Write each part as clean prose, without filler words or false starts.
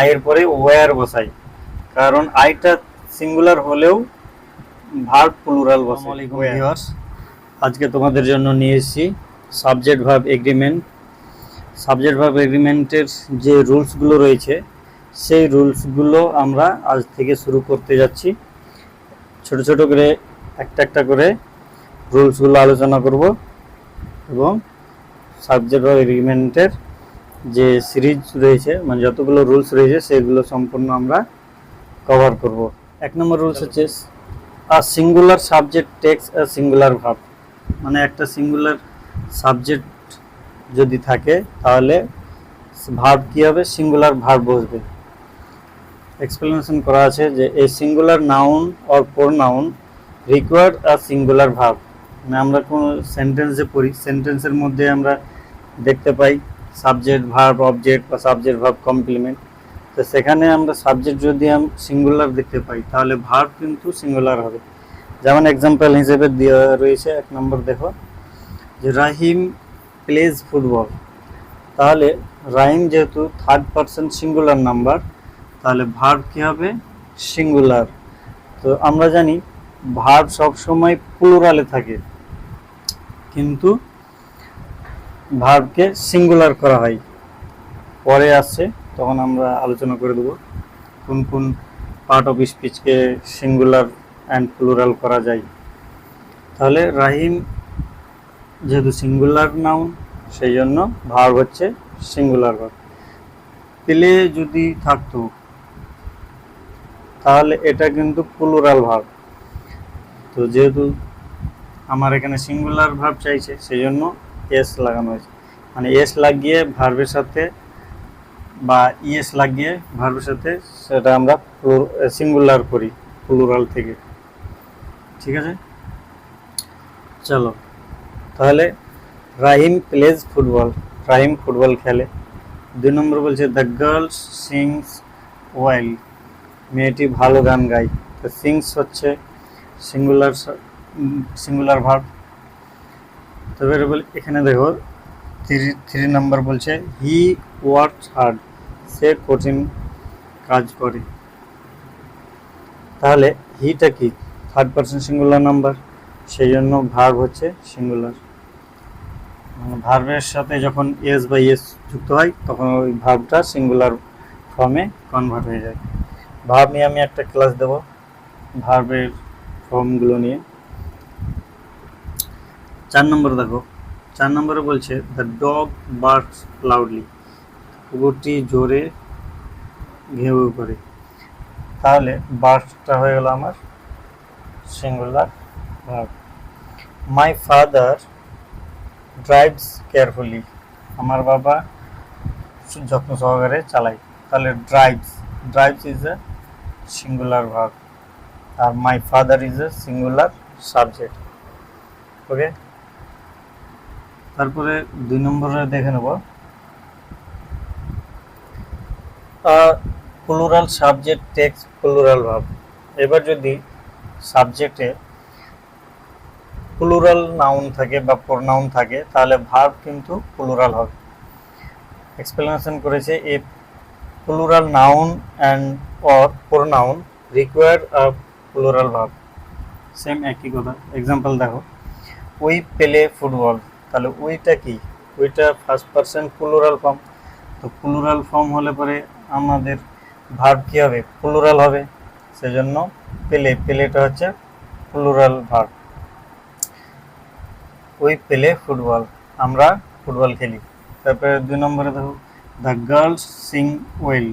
আয়ের পরে ওয়্যার বসাই, কারণ আইটা সিঙ্গুলার হলেও ভার্ব প্লুরাল বসে। ভিউয়ার্স, আজকে তোমাদের জন্য নিয়ে এসেছি subject verb agreement. Subject verb এগ্রিমেন্টের যে রুলসগুলো রয়েছে সেই রুলসগুলো আমরা আজ থেকে শুরু করতে যাচ্ছি। ছোট ছোট করে একটা করে রুলসগুলো আলোচনা করব এবং সাবজেক্ট ভার্ব এগ্রিমেন্টের যে সিরিজ রয়েছে, মানে যতগুলো রুলস রয়েছে সেগুলো সম্পূর্ণ আমরা কভার করব। এক নম্বর রুলস হচ্ছে a singular subject takes a singular verb, মানে একটা সিঙ্গুলার সাবজেক্ট যদি থাকে তাহলে ভার্ব কী হবে, সিঙ্গুলার ভার্ব বসবে। এক্সপ্লেনেশন করা আছে যে a singular noun or pronoun required a singular verb, মানে আমরা কোনো সেন্টেন্সে পড়ি, সেন্টেন্সের মধ্যে আমরা দেখতে পাই সাবজেক্ট ভার্ব অবজেক্ট বা সাবজেক্ট ভার্ব কমপ্লিমেন্ট। তো সেখানে আমরা সাবজেক্ট যদি সিঙ্গুলার দেখতে পাই তাহলে ভার্ব কিন্তু সিঙ্গুলার হবে। যেমন এক্সাম্পল হিসেবে দেওয়া রয়েছে, এক নম্বর দেখো যে রাহিম প্লেজ ফুটবল। তাহলে রাহিম যেহেতু থার্ড পারসন সিঙ্গুলার নাম্বার, তাহলে ভার্ব কী হবে, সিঙ্গুলার। তো আমরা জানি ভার্ব সবসময় প্লুরালে থাকে, কিন্তু ভার্বকে সিঙ্গুলার করা হয়। পরে আসছে তখন আমরা আলোচনা করে দেবো কোন কোন পার্ট অফ স্পিচকে সিঙ্গুলার অ্যান্ড প্লুরাল করা যায়। তাহলে রাহিম যেহেতু সিঙ্গুলার নাউন, সেই জন্য ভার্ব হচ্ছে সিঙ্গুলার ভার্ব। প্লে যদি থাকতো তাহলে এটা কিন্তু প্লুরাল ভার্ব। তো যেহেতু আমার এখানে সিঙ্গুলার ভার্ব চাইছে সেই জন্য এস লাগানো হয়েছে, মানে এস লাগিয়ে ভার্বের সাথে বা ইএস লাগিয়ে ভার্বের সাথে সেটা আমরা সিঙ্গুলার করি প্লুরাল থেকে। ঠিক আছে, চলো তাহলে রাহিম প্লেজ ফুটবল, রাহিম ফুটবল খেলে। 2 নম্বর বলছে দ্য গার্লস সিংস ওয়েল, মেয়েটি ভালো গান গায়। তো সিংস হচ্ছে সিঙ্গুলার ভার্ব। তবে এখানে দেখো 3 নম্বর বলছে হি ওয়ার্কস হার্ড, সে কঠিন কাজ করে। তাহলে হিটা কি, থার্ড পারসন সিঙ্গুলার নাম্বার, সেই জন্য ভার্ব হচ্ছে সিঙ্গুলার। ভার্বের সাথে যখন এস বা ইএস যুক্ত হয় তখন ওই ভার্বটা সিঙ্গুলার ফর্মে কনভার্ট হয়ে যায়। ভার্ব নিয়ে আমি একটা ক্লাস দেব, ভার্বের ফর্মগুলো নিয়ে। 4 নম্বর দেখো, 4 নম্বরে বলছে দ্য ডগ বার্কস লাউডলি, কুকুরটি জোরে ঘেউ করে। তাহলে বার্কসটা হয়ে গেল আমার singular verb. My father drives carefully, আমার বাবা যত্ন সহকারে চালায়। তাহলে drives is a singular verb, আর my father is a singular subject. Okay, তারপরে 2 নম্বরে দেখে নেব plural subject takes plural verb. এবার যদি সাবজেক্টে প্লুরাল নাউন থাকে বা প্রোনাউন থাকে তাহলে ভার্ব কিন্তু প্লুরাল হবে। এক্সপ্লেনেশন করেছে a plural noun and or pronoun require a plural verb, same একই কথা। এক্সাম্পল দেখো উই প্লে ফুটবল, তাহলে উইটা কি, উইটা ফার্স্ট পারসন প্লুরাল ফর্ম। তো প্লুরাল ফর্ম হলে পরে আমাদের ভার্ব কী হবে, প্লুরাল হবে। সেজন্য প্লেটা হচ্ছে plural verb. We play football, আমরা ফুটবল খেলি। তারপরে 2 নম্বরে দেখো দ্য গার্লস সিং ওয়েল,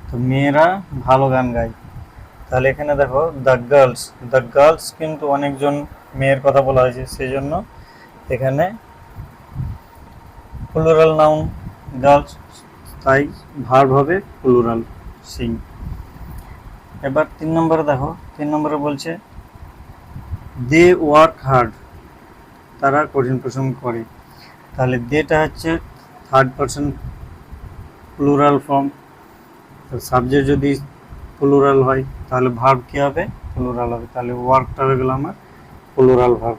তো মেয়েরা ভালো গান গায়। তাহলে এখানে দেখো দ্য গার্লস কিন্তু অনেকজন মেয়ের কথা বলা হয়েছে, সেই জন্য এখানে প্লুরাল নাউন গার্লস, তাই ভার্ব হবে প্লুরাল সিং। এবার 3 নম্বরে দেখো, 3 নম্বরে বলছে দে ওয়ার্ক হার্ড, তারা কঠিন পরিশ্রম করে। তাহলে দেটা হচ্ছে থার্ড পারসন প্লুরাল ফর্ম। তো সাবজেক্ট যদি প্লুরাল হয় তাহলে ভার্ব কী হবে, প্লুরাল হবে। তাহলে ওয়ার্কটা হয়ে গেল আমার প্লুরাল ভার্ব।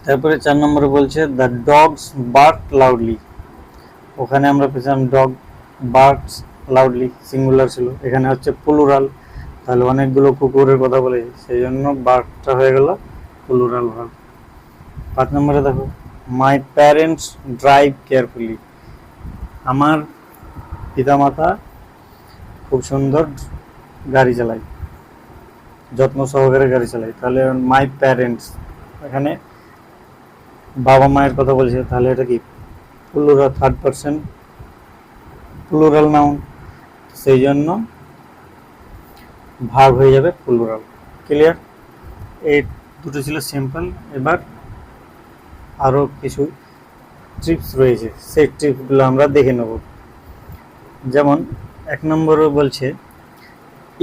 তারপরে 4 নম্বরে বলছে দ্য ডগস বার্ক লাউডলি, ওখানে আমরা পেয়েছিলাম ডগ, বার্ডস লাউডলি সিঙ্গুলার ছিল, এখানে হচ্ছে প্লুরাল, তাহলে অনেকগুলো কুকুরের কথা বলেছি, সেই জন্য বার্ডটা হয়ে গেল প্লুরাল ভার্ব। 5 নম্বরে দেখো, মাই প্যারেন্টস ড্রাইভ কেয়ারফুলি, আমার পিতামাতা খুব সুন্দর গাড়ি চালায়, যত্ন সহকারে গাড়ি চালায়, তাহলে মাই প্যারেন্টস এখানে বাবা মায়ের কথা বলছে, তাহলে এটা কি plural, third person plural noun, সেই জন্য ভার্ব হয়ে যাবে প্লুরাল। ক্লিয়ার? এই দুটো ছিল সিম্পল। এবার আরও কিছু ট্রিপস রয়েছে, সেই ট্রিপসগুলো আমরা দেখে নেব। যেমন 1 নম্বরে বলছে,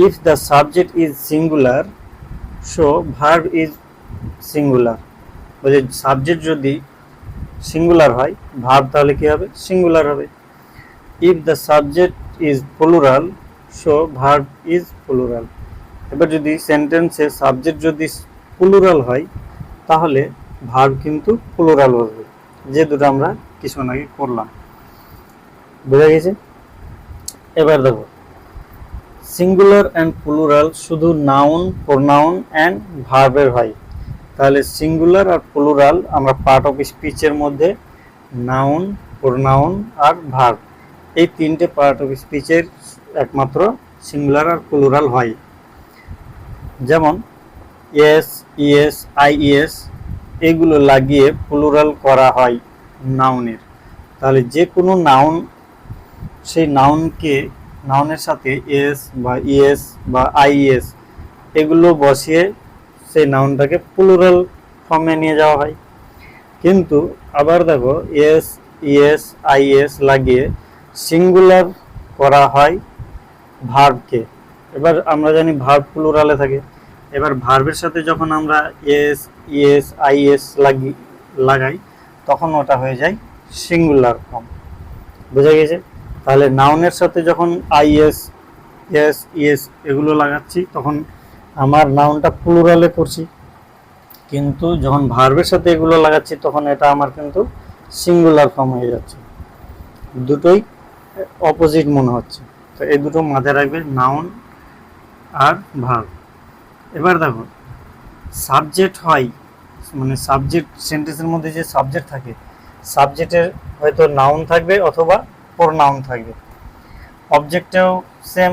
if the subject is singular so verb is singular. বলছে সাবজেক্ট যদি সিঙ্গুলার হয়, ভার্ব তাহলে কি হবে? সিঙ্গুলার হবে। If the subject is plural so verb is plural. এবার যদি সেন্টেন্সে সাবজেক্ট যদি প্লুরাল হয় তাহলে ভার্ব কিন্তু প্লুরাল হবে, যে দুটো আমরা কিছুক্ষণ আগে করলাম। বুঝা গেছে? এবার দেখো, সিঙ্গুলার অ্যান্ড প্লুরাল শুধু নাউন, প্রোনাউন অ্যান্ড ভার্বের হয়, তাহলে সিঙ্গুলার আর প্লুরাল আমরা পার্ট অফ স্পিচের মধ্যে নাউন, প্রোনাউন আর ভার্ব, এই তিনটে পার্ট অফ স্পিচের একমাত্র সিঙ্গুলার আর প্লুরাল হয়। যেমন এস, ইএস, আইইএস এগুলো লাগিয়ে প্লুরাল করা হয় নাউনের, তাহলে যে কোনো নাউন, সেই নাউনের সাথে এস বা ইএস বা আইইএস এগুলো বসিয়ে সেই নাউনটাকে প্লুরাল ফর্মে নিয়ে যাওয়া হয়। কিন্তু আবার দেখো, এস, ইএস, আইএস লাগিয়ে সিঙ্গুলার করা হয় ভার্বকে। এবার আমরা জানি ভার্ব প্লুরালে থাকে, এবার ভার্বের সাথে যখন আমরা এস, ইএস, আইএস লাগাই তখন ওটা হয়ে যায় সিঙ্গুলার ফর্ম। বোঝা গেছে? তাহলে নাউনের সাথে যখন আইএস, এস, ইএস এগুলো লাগাচ্ছি তখন আমার নাউনটা প্লুরালে করছি, কিন্তু যখন ভার্বের সাথে এগুলো লাগাচ্ছি তখন এটা আমার কিন্তু সিঙ্গুলার ফর্ম হয়ে যাচ্ছে। দুটোই অপোজিট মনে হচ্ছে, তো এই দুটো মাথায় রাখবে, নাউন আর ভার্ব। এবার দেখো, সাবজেক্ট হয়, মানে সাবজেক্ট সেন্টেন্সের মধ্যে যে সাবজেক্ট থাকে, সাবজেক্টের হয়তো নাউন থাকবে অথবা প্রোনাউন থাকবে, অবজেক্টেও সেম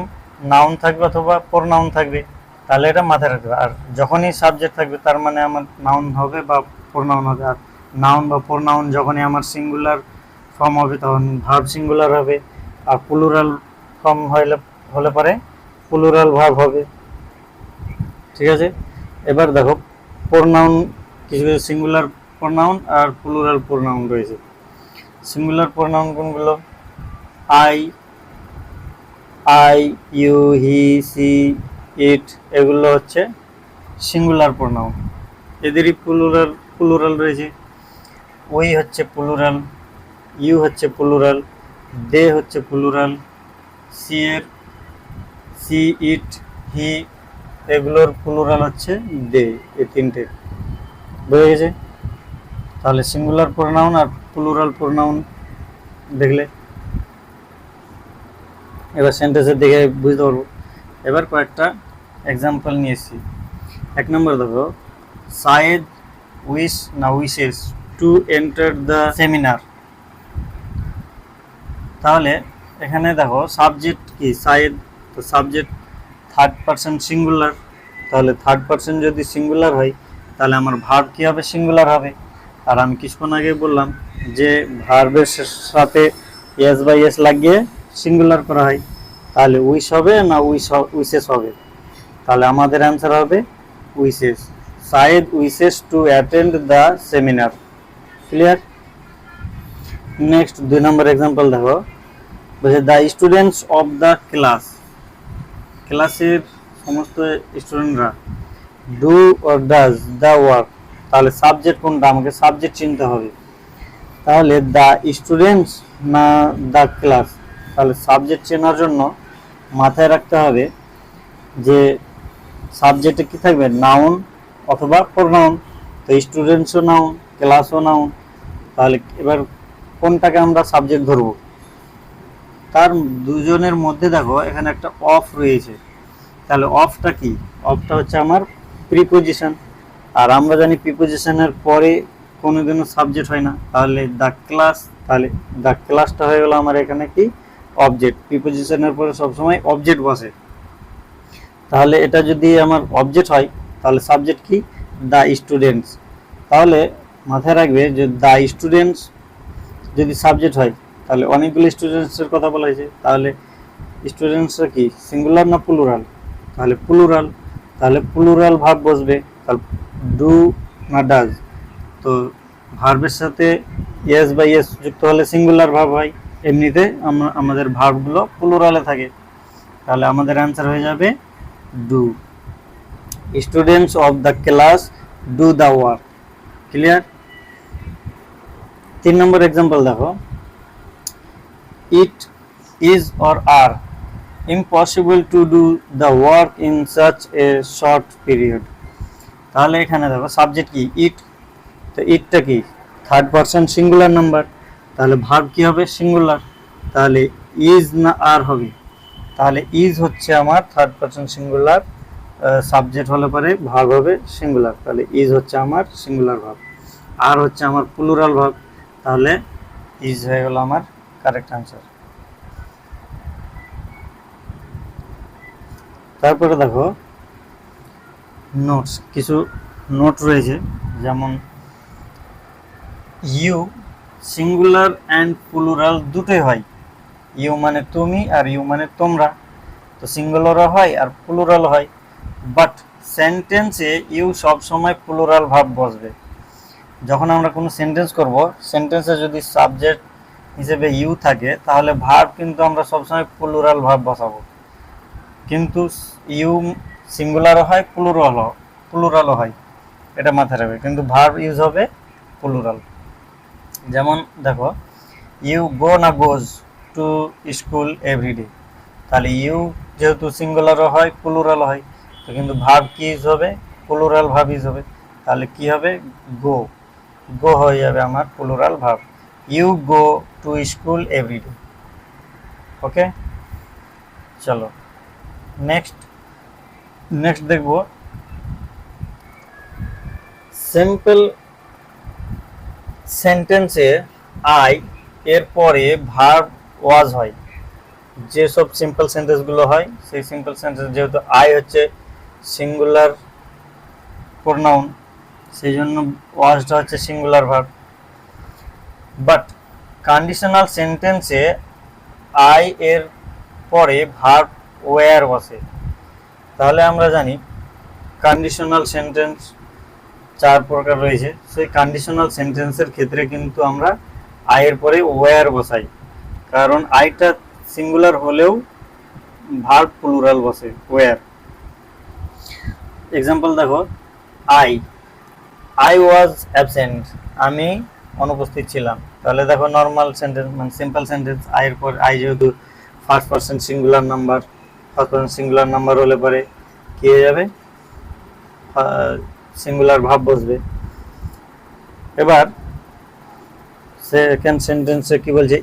নাউন থাকবে অথবা প্রোনাউন থাকবে, তাহলে এটা মাথায় রাখবে। আর যখনই সাবজেক্ট থাকবে তার মানে আমার নাউন হবে বা প্রোনাউন হবে, আর নাউন বা প্রোনাউন যখনই আমার সিঙ্গুলার ফর্ম হবে তখন ভার্ব সিঙ্গুলার হবে, আর প্লুরাল ফর্ম হলে পরে প্লুরাল ভার্ব হবে। ঠিক আছে? এবার দেখো, প্রোনাউন কিছু সিঙ্গুলার প্রোনাউন আর প্লুরাল প্রোনাউন রয়েছে। সিঙ্গুলার প্রোনাউন কোনগুলো? আই, ইউ, হি, সি, ইট এগুলো হচ্ছে সিঙ্গুলার প্রোনাউন, এদেরই প্লুরাল রয়েছে। ওই হচ্ছে প্লুরাল, ইউ হচ্ছে প্লুরাল, দে হচ্ছে প্লুরাল, সি, ইট, হি এগুলোর প্লুরাল হচ্ছে দে। এই তিনটে বুঝে গেছে? তাহলে সিঙ্গুলার প্রোনাউন আর প্লুরাল প্রোনাউন দেখলে এবার সেন্টেন্সের দিকে বুঝতে পারবো। এবার কয়েকটা এক্সাম্পল নিয়ে এসেছি। 1 নম্বর দেখো, Sayed wishes to enter the seminar. তাহলে এখানে দেখো সাবজেক্ট কি? সায়েদ, তো সাবজেক্ট থার্ড পারসন সিঙ্গুলার, তাহলে থার্ড পারসন যদি সিঙ্গুলার হয় তাহলে আমার ভার্ব কি হবে? সিঙ্গুলার হবে। আর আমি কিছুক্ষণ আগে বললাম যে ভার্বের সাথে এস বাই এস লাগিয়ে সিঙ্গুলার করা হয়, তাহলে উইশ হবে না উইশেস হবে? তাহলে আমাদের অ্যান্সার হবে wishes. Sayed wishes to attend the seminar. Clear? Next 2 number example দেখো, বলছে দ্য স্টুডেন্টস অফ দ্য ক্লাসের সমস্ত স্টুডেন্টরা do or does the work. তাহলে সাবজেক্ট কোনটা? আমাকে সাবজেক্ট চিনতে হবে, তাহলে দ্য স্টুডেন্টস না দ্য ক্লাস? তাহলে সাবজেক্ট চেনার জন্য মাথায় রাখতে হবে যে সাবজেক্টে কি থাকবে? নাউন অথবা প্রোনাউন। তো স্টুডেন্টসও নাউন, ক্লাসও নাউন, তাহলে এবার কোনটাকে আমরা সাবজেক্ট ধরবো? তার দুজনের মধ্যে দেখো এখানে একটা অফ রয়েছে, তাহলে অফটা কি? অফটা হচ্ছে আমার প্রিপোজিশন, আর আমরা জানি প্রিপোজিশনের পরে কোনোদিনও সাবজেক্ট হয় না, তাহলে দ্য ক্লাস, তাহলে দ্য ক্লাসটা হয়ে গেল আমার এখানে কি? অবজেক্ট। প্রিপোজিশনের পরে সবসময় অবজেক্ট বসে, তাহলে এটা যদি আমার অবজেক্ট হয় তাহলে সাবজেক্ট কি? The students. তাহলে মাথায় রাখবে যে দ্য স্টুডেন্টস যদি সাবজেক্ট হয় তাহলে অনেকগুলো স্টুডেন্টসের কথা বলা হয়েছে, তাহলে স্টুডেন্টসরা কি সিঙ্গুলার না প্লুরাল? তাহলে প্লুরাল, তাহলে প্লুরাল ভার্ব বসবে, তাহলে ডু না ডাজ? তো ভার্বের সাথে ইয়েস বা ইয়েস যুক্ত হলে সিঙ্গুলার ভার্ব হয়, এমনিতে আমাদের ভার্বগুলো প্লুরালে থাকে, তাহলে আমাদের অ্যান্সার হয়ে যাবে do. Students of the class do the work. Clear? 3 নম্বর এক্সাম্পল দেখো, it is or are impossible to do the work in such a short period। তাহলে এখানে দেখো সাবজেক্ট কি? ইট। তো ইটটা কি? থার্ড পারসন সিঙ্গুলার নাম্বার, তাহলে ভার্ব কি হবে? সিঙ্গুলার, তাহলে ইজ না আর হবে? তাহলে ইজ হচ্ছে আমার থার্ড পারসন সিঙ্গুলার, সাবজেক্ট হলে পরে ভার্ব হবে সিঙ্গুলার, তাহলে ইজ হচ্ছে আমার সিঙ্গুলার ভার্ব, আর হচ্ছে আমার প্লুরাল ভার্ব, তাহলে ইজ হয়ে গেল আমার কারেক্ট আনসার। তারপরে দেখো নোটস, কিছু নোট রয়েছে, যেমন ইউ সিঙ্গুলার অ্যান্ড প্লুরাল দুটোই হয়। ইউ মানে তুমি আর ইউ মানে তোমরা, তো সিঙ্গুলারও হয় আর প্লুরাল হয়, বাট সেন্টেন্সে ইউ সবসময় প্লুরাল ভার্ব বসবে। যখন আমরা কোনো সেন্টেন্স করব, সেন্টেন্সে যদি সাবজেক্ট হিসেবে ইউ থাকে তাহলে ভার্ব কিন্তু আমরা সবসময় প্লুরাল ভার্ব বসাবো, কিন্তু ইউ সিঙ্গুলারও হয় প্লুরালও হয়, এটা মাথায় রাখবে, কিন্তু ভার্ব ইউজ হবে প্লুরাল। যেমন দেখো, ইউ গো না গোজ টু স্কুল এভরিডে, তাহলে ইউ যেহেতু সিঙ্গুলারও হয় প্লুরালও হয়, তো কিন্তু ভার্ব কি ইউজ হবে? প্লুরাল ভার্ব ইউজ হবে, তাহলে কি হবে? গো, গো হয়ে যাবে আমার plural verb. You go to school everyday. Okay, চলো নেক্সট দেখবো সিম্পল সেন্টেন্সে আই এর পরে ভার্ব ওয়াজ হয়। যেসব সিম্পল সেন্টেন্সগুলো হয় সেই সিম্পল সেন্টেন্স, যেহেতু আই হচ্ছে সিঙ্গুলার প্রোনাউন, সেই জন্য ওয়াজটা হচ্ছে সিঙ্গুলার ভার্ব, বাট কন্ডিশনাল সেন্টেন্সে আই এর পরে ভার্ব ওয়্যার বসে। তাহলে আমরা জানি কন্ডিশনাল সেন্টেন্স 4 প্রকার রয়েছে, সেই কন্ডিশনাল সেন্টেন্সের ক্ষেত্রে কিন্তু আমরা আই এর পরে ওয়্যার বসাই, কারণ আইটা সিঙ্গুলার হলেও ভার্ব প্লুরাল বসে, ওয়্যার। এক্সাম্পল দেখো, আই ওয়াজ অ্যাবসেন্ট, আমি অনুপস্থিত ছিলাম। তাহলে দেখো নর্মাল সেন্টেন্স মানে সিম্পল সেন্টেন্স, আই এর পর আই যেহেতু first person singular number, first person singular number হলে পরে কি হয়ে যাবে? সিঙ্গুলার ভার্ব বসবে। এবার সেকেন্ড সেন্টেন্সে কি বলছে?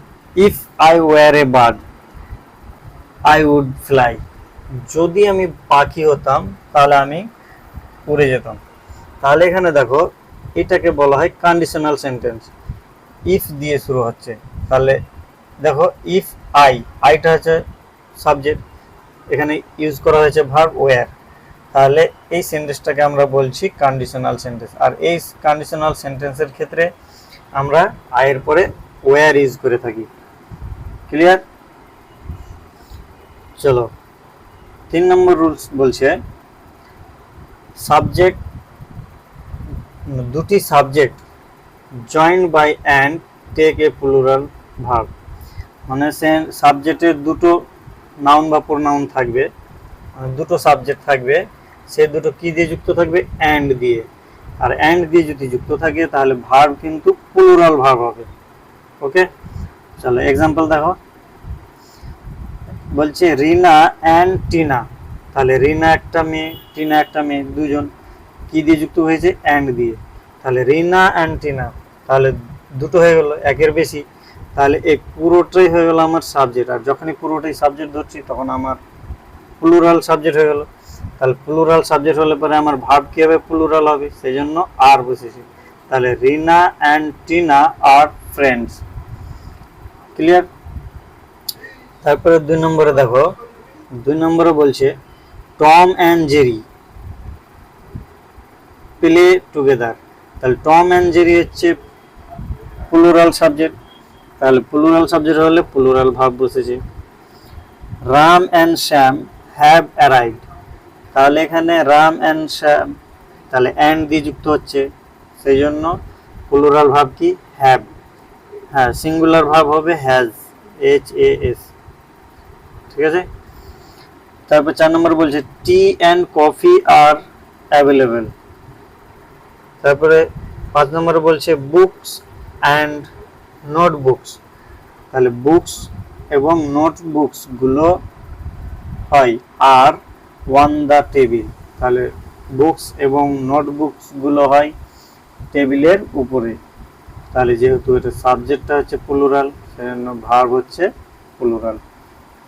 If I were a bird I would fly, যদি আমি পাখি হতাম তাহলে আমি উড়ে যেতাম। তাহলে এখানে দেখো এটাকে বলা হয় কন্ডিশনাল সেন্টেন্স, ইফ দিয়ে শুরু হচ্ছে। তাহলে দেখো ইফ আইটা হচ্ছে সাবজেক্ট, এখানে ইউজ করা হয়েছে ভার্ব ওয়্যার, তাহলে এই সেন্টেন্সটাকে আমরা বলছি কন্ডিশনাল সেন্টেন্স। আর এই কন্ডিশনাল সেন্টেন্সের ক্ষেত্রে আমরা আয়ের পরে ওয়্যার ইউজ করে থাকি। ক্লিয়ার? চলো 3 নম্বর রুলস বলছে, সাবজেক্ট, দুটি subject joined by and take a plural verb, মানে সাবজেক্টের দুটো নাউন বা প্রোনাউন থাকবে, দুটো সাবজেক্ট থাকবে, সে দুটো কি দিয়ে যুক্ত থাকবে? অ্যান্ড দিয়ে। আর অ্যান্ড দিয়ে যদি যুক্ত থাকে তাহলে ভার্ব কিন্তু প্লুরাল ভার্ব হবে। ওকে, চলো এক্সাম্পল দেখো, বলছে রিনা অ্যান্ড টিনা, তাহলে রিনা একটা মেয়ে, টিনা একটা মেয়ে, দুজন কি দিয়ে যুক্ত হয়েছে? অ্যান্ড দিয়ে। তাহলে রিনা অ্যান্ড টিনা, তাহলে দুটো হয়ে গেল, একের বেশি, তাহলে এই পুরোটাই হয়ে গেল আমার সাবজেক্ট, আর যখনই পুরোটাই সাবজেক্ট ধরছি তখন আমার প্লুরাল সাবজেক্ট হয়ে গেল। তাহলে প্লুরাল সাবজেক্ট হলে পরে আমার ভার্ব কি হবে, প্লুরাল হবে, সেই জন্য আর বসেছি। তাহলে Rina and Tina are friends. Clear? তারপরে 2 নম্বরে দেখো, 2 নম্বরে বলছে Tom and Jerry play together. তাহলে টম অ্যান্ড জেরি হচ্ছে প্লুরাল সাবজেক্ট, তাহলে প্লুরাল সাবজেক্ট হলে প্লুরাল ভার্ব বসেছে। Ram and Shyam have arrived. তাহলে এখানে রাম অ্যান্ড শ্যাম, তাহলে অ্যান্ড দিয়ে যুক্ত হচ্ছে, সেই জন্য প্লুরাল ভার্ব কি, হ্যাভ। হ্যাঁ, সিঙ্গুলার ভার্ব হবে হ্যাজ, HAS। ঠিক আছে? তারপর 4 নম্বর বলছে টি অ্যান্ড কফি আর অ্যাভেলেবেল। তারপরে 5 নম্বরে বলছে বুকস অ্যান্ড নোটবুকস। তাহলে বুকস এবং নোটবুকস গুলো হয় আর অন দ্য টেবিল। তাহলে বুকস এবং নোটবুকস গুলো হয় টেবিলের উপরে। তাহলে যেহেতু এটা সাবজেক্টটা হচ্ছে প্লুরাল, সেজন্য ভার্ব হচ্ছে প্লুরাল।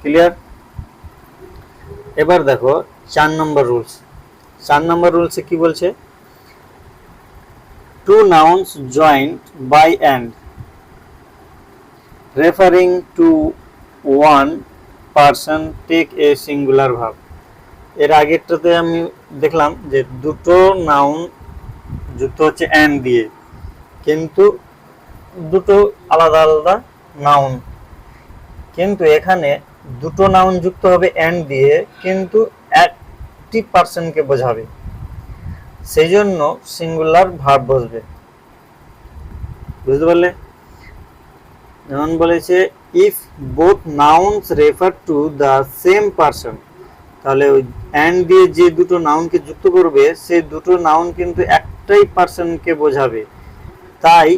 ক্লিয়ার? এবার দেখো 4 নম্বর রুলস। 4 নম্বর রুলসে কি বলছে, two nouns joined by and referring to one person take a singular verb. এর আগেরটাতে আমি দেখলাম যে দুটো নাউন যুক্ত হচ্ছে অ্যান্ড দিয়ে, কিন্তু দুটো আলাদা আলাদা নাউন, কিন্তু এখানে দুটো নাউন যুক্ত হবে অ্যান্ড দিয়ে, কিন্তু একটি পারসনকে বোঝাবে, সেই জন্য সিঙ্গুলার ভার্ব বসবে। বুঝতে পারলে? যেমন বলেছে if both nouns refer to the same person. তাহলে ওই অ্যান্ড দিয়ে যে দুটো নাউনকে যুক্ত করবে, সেই দুটো নাউন কিন্তু একটাই পারসনকে বোঝাবে, তাই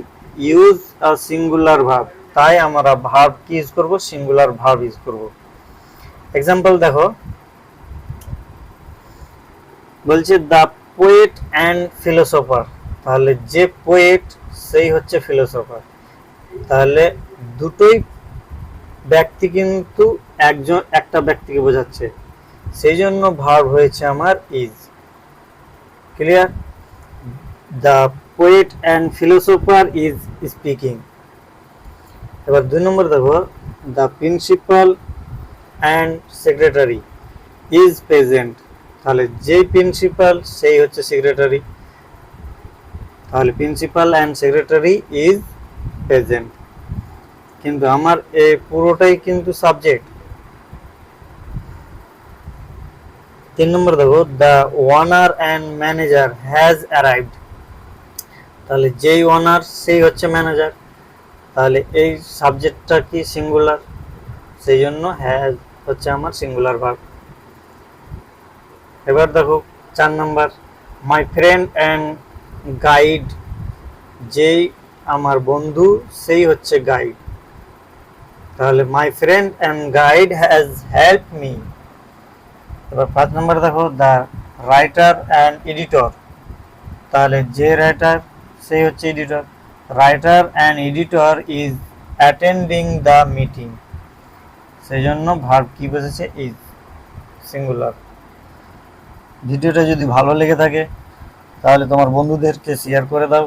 ইউজ আ সিঙ্গুলার ভার্ব। তাই আমরা ভার্ব কি ইউজ করব, সিঙ্গুলার ভার্ব ইউজ করব। এক্সাম্পল দেখো, বলছে দ্য পোয়েট অ্যান্ড ফিলোসোফার। তাহলে যে পোয়েট সেই হচ্ছে ফিলোসোফার। তাহলে দুটোই ব্যক্তি কিন্তু একটা ব্যক্তিকে বোঝাচ্ছে, সেই জন্য ভার্ব হয়েছে আমার is. Clear? The poet and philosopher is speaking. এবার 2 নম্বর দেখো, the principal and secretary is present. তাহলে যে প্রিন্সিপাল সেই হচ্ছে সেক্রেটারি, তাহলে principal and secretary is present, কিন্তু আমার এই পুরোটাই কিন্তু সাবজেক্ট। 3 নম্বর দেখো, the owner and manager has arrived. তাহলে যেই ওনার সেই হচ্ছে ম্যানেজার, তাহলে এই সাবজেক্টটা কি, সিঙ্গুলার, সেই জন্য হ্যাজ হচ্ছে আমার সিঙ্গুলার ভার্ব। এবার দেখো 4 নম্বর, মাই ফ্রেন্ড অ্যান্ড গাইড। যেই আমার বন্ধু সেই হচ্ছে গাইড, তাহলে my friend and guide has help me. এবার 5 নম্বর দেখো, দ্য রাইটার অ্যান্ড এডিটর। তাহলে যে রাইটার সেই হচ্ছে editor, writer and editor is attending the meeting, সেই জন্য ভার্ব কি বসেছে, ইজ, সিঙ্গুলার। ভিডিওটা যদি ভালো লেগে থাকে তাহলে তোমার বন্ধুদেরকে শেয়ার করে দাও।